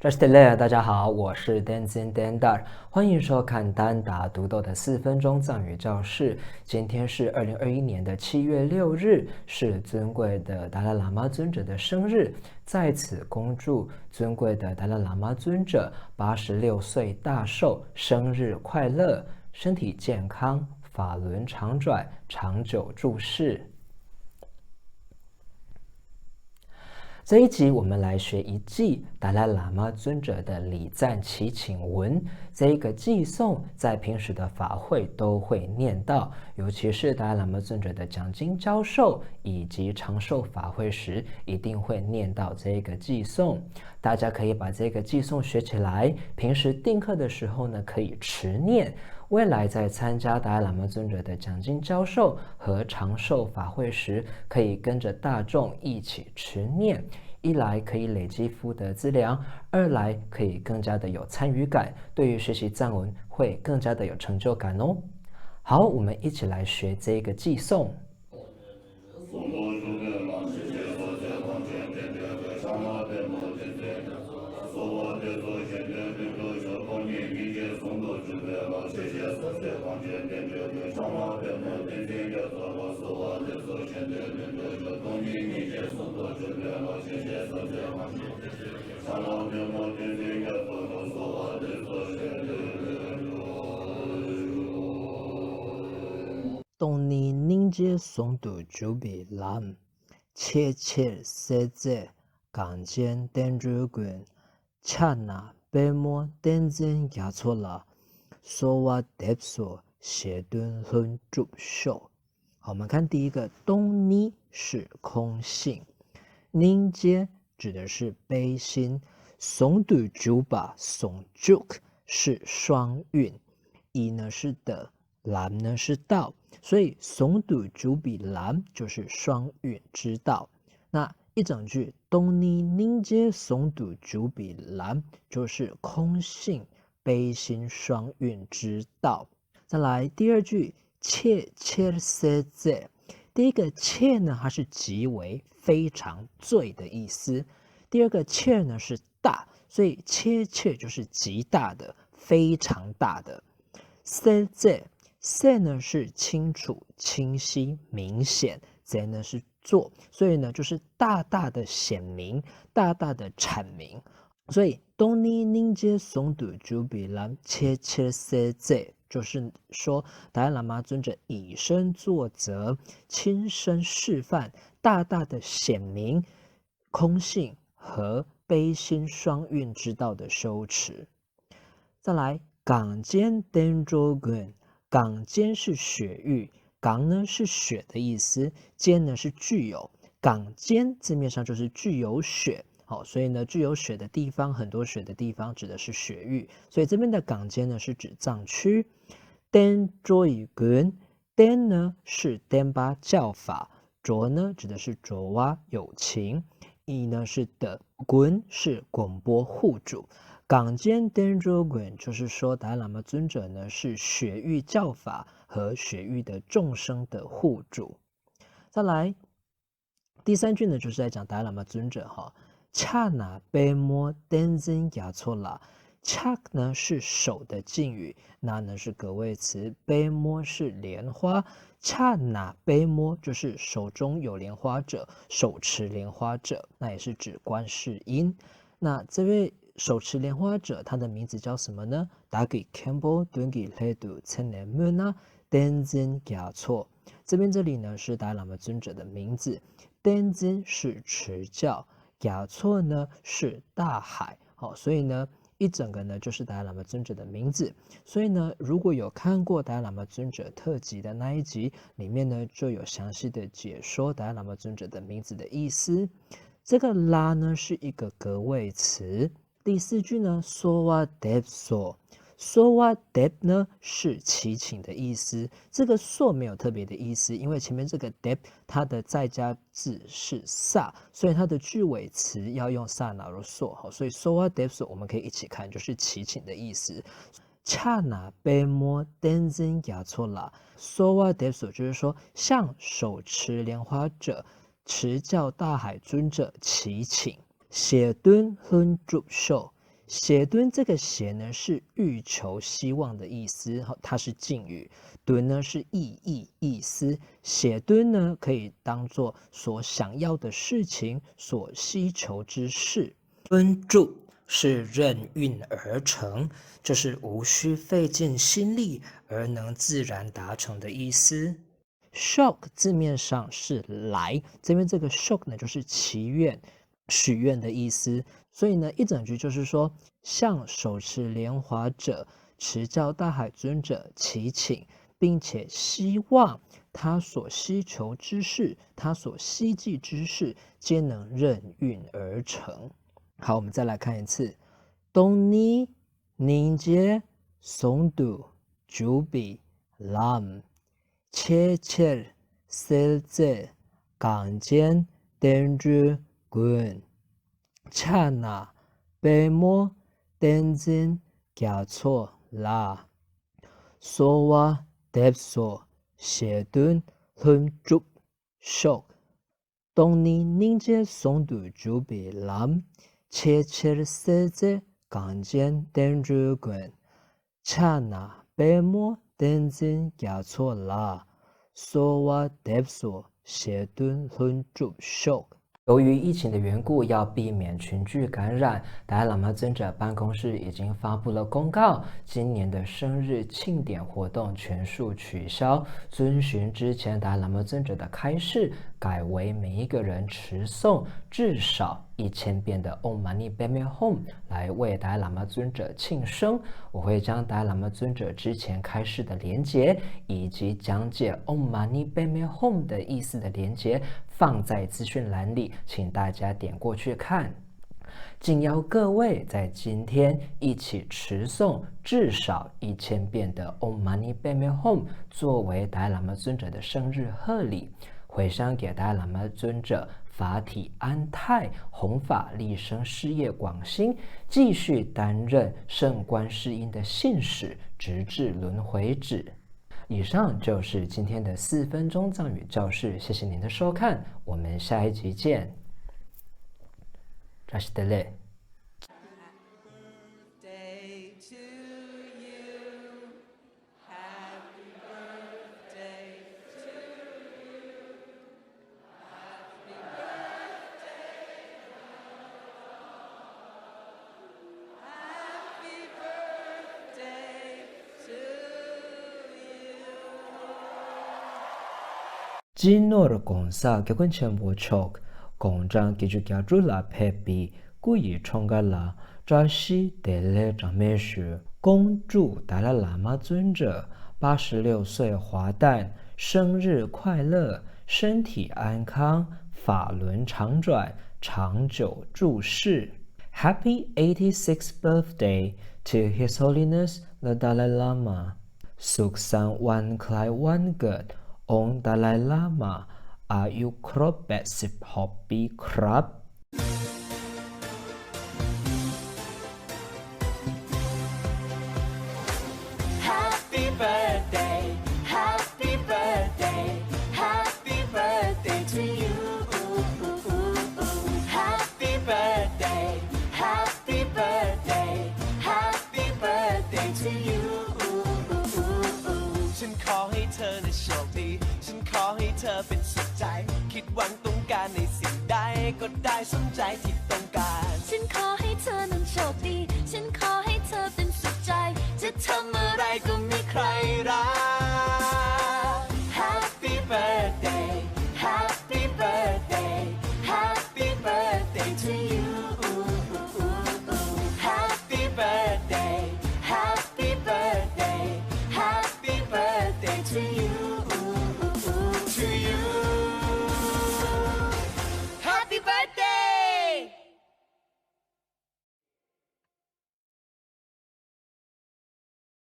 Just 大家好，我是 Dancing Dandar，欢迎收看单打独斗的4分钟藏语教室。今天是2021年的7月6日，是尊贵的达赖喇嘛尊者的生日，在此恭祝尊贵的达赖喇嘛尊者86岁大寿，生日快乐，身体健康，法轮常转，长久住世。这一集我们来学一记达赖喇嘛尊者的礼赞祈请文。这一个寄颂在平时的法会都会念到，尤其是达赖喇嘛尊者的讲经教授以及长寿法会时，一定会念到这一个寄颂。大家可以把这个寄颂学起来，平时订课的时候呢，可以持念。未来在参加达赖喇嘛尊者的讲经教授和长寿法会时，可以跟着大众一起持念，一来可以累积福德资粮，二来可以更加的有参与感，对于学习藏文会更加的有成就感哦。好，我们一起来学这个寄颂。东尼宁杰松度朱比兰，切切塞塞港间登珠滚，恰那贝莫登真亚错了，索瓦德索斜蹲哼祝寿。好，我们看第一个，东尼是空性，宁杰指的是悲心，松度朱把松juk是双韵，一呢是的，兰呢是道，所以松度朱比兰就是双韵之道。那一整句东尼宁杰松度朱比兰就是空性悲心双韵之道。再来第二句切切塞塞，第一个切呢，它是极为非常最的意思。第二个切呢是大，所以切切就是极大的、非常大的。塞塞塞呢是清楚、清晰、明显，塞呢是做，所以呢就是大大的显明、大大的阐明。所以东尼宁杰松度朱比兰切切塞塞，就是说达赖喇嘛尊者以身作则，亲身示范，大大的显明空性和悲心双运之道的修持。再来，港间登州滚，港间是雪域，港呢是雪的意思，间呢是具有，港间字面上就是具有雪。好，所以呢，具有雪的地方，很多雪的地方指的是雪域，所以这边的港间呢是指藏区。登卓与滚，登呢是登巴教法，卓呢指的是卓哇友情，一呢是的，滚是广播护主。港间登卓滚就是说达赖喇嘛尊者呢是雪域教法和雪域的众生的护主。再来第三句呢，就是在讲达赖喇嘛尊者哈。恰那贝摩登真亚错啦，恰呢是手的敬语，那呢是格位词，贝摩是莲花，恰那贝摩就是手中有莲花者，手持莲花者，那也是指观世音。那这位手持莲花者，他的名字叫什么呢？达给 Campbell 敦给 Ledu 称年木那登真亚错。这边这里呢是达赖喇嘛尊者的名字，登真是持教。雅措呢是大海，好，所以呢一整个呢就是达赖喇嘛尊者的名字。所以呢，如果有看过达赖喇嘛尊者特辑的那一集，里面呢就有详细的解说达赖喇嘛尊者的名字的意思。这个拉呢是一个格位词。第四句呢，说哇得说。说哇得呢是祈请的意思，这个说没有特别的意思，因为前面这个 deb 它的再加字是萨，所以它的句尾词要用萨那罗说，好，所以说哇得说我们可以一起看，就是祈请的意思。恰那贝摩登真亚错啦，说哇得说就是说向手持莲花者持教大海尊者祈请，写敦哼祝寿。写敦这个写呢是欲求希望的意思，它是敬语。敦呢是意思，写敦呢可以当做所想要的事情，所希求之事。敦助是任运而成，就是无需费尽心力而能自然达成的意思。Shok 字面上是来，这边这个 Shok 呢就是祈愿、许愿的意思，所以呢一整句就是说，向手持莲华者持教大海尊者祈请，并且希望他所希求之事，他所希冀之事，皆能任运而成。好，我们再来看一次。东尼宁杰松度主比람切切셀제 강젠 댄주 군 차나 베모 댄진 갸초 라 소와 뎁소 셰둔 흠줍 쇼 동니 닝제 송두 주비 람切切셀제 강젠 댄주 군 차나 베모 댄진 갸초 라 소와 뎁소 셰둔 흠줍 쇼由于疫情的缘故，要避免群聚感染，达赖喇嘛尊者办公室已经发布了公告，今年的生日庆典活动全数取消，遵循之前达赖喇嘛尊者的开示，改为每一个人持诵至少1000遍的 Om Mani Padme Hum 来为达赖喇嘛尊者庆生。我会将达赖喇嘛尊者之前开示的连结，以及讲解 Om Mani Padme Hum 的意思的连结放在资讯栏里，请大家点过去看。敬邀各位在今天一起持诵至少1000遍的 Om Mani Padme Hum 作为达赖喇嘛尊者的生日贺礼，回向给达赖喇嘛尊者法体安泰，弘法利生，事业广兴，继续担任圣观世音的信使，直至轮回止。以上就是今天的4分钟藏语教室，谢谢您的收看，我们下一集见。扎西德勒。진노르 공사 격은chen 보촉 공장 기주갸주라 페비 꾸이 총갈라扎西德勒长妹时，恭祝达赖喇嘛尊者86岁华诞，生日快乐，身体安康，法轮常转，长久住世。Happy 86th birthday to His Holiness the Dalai Lama. Suksan Wan Klai Wan Gut Ông Dalai Lama อายุครบ86 ปีครับ Happy birthday, happy birthday, happy birthday to you. Happy birthday, happy birthday, happy birthday to you. ฉันขอให้เธอได้โชคดีฉันขอให้เธอเป็นสุขใจคิดหวังต้องการในสิ่งใดก็ได้สมใจที่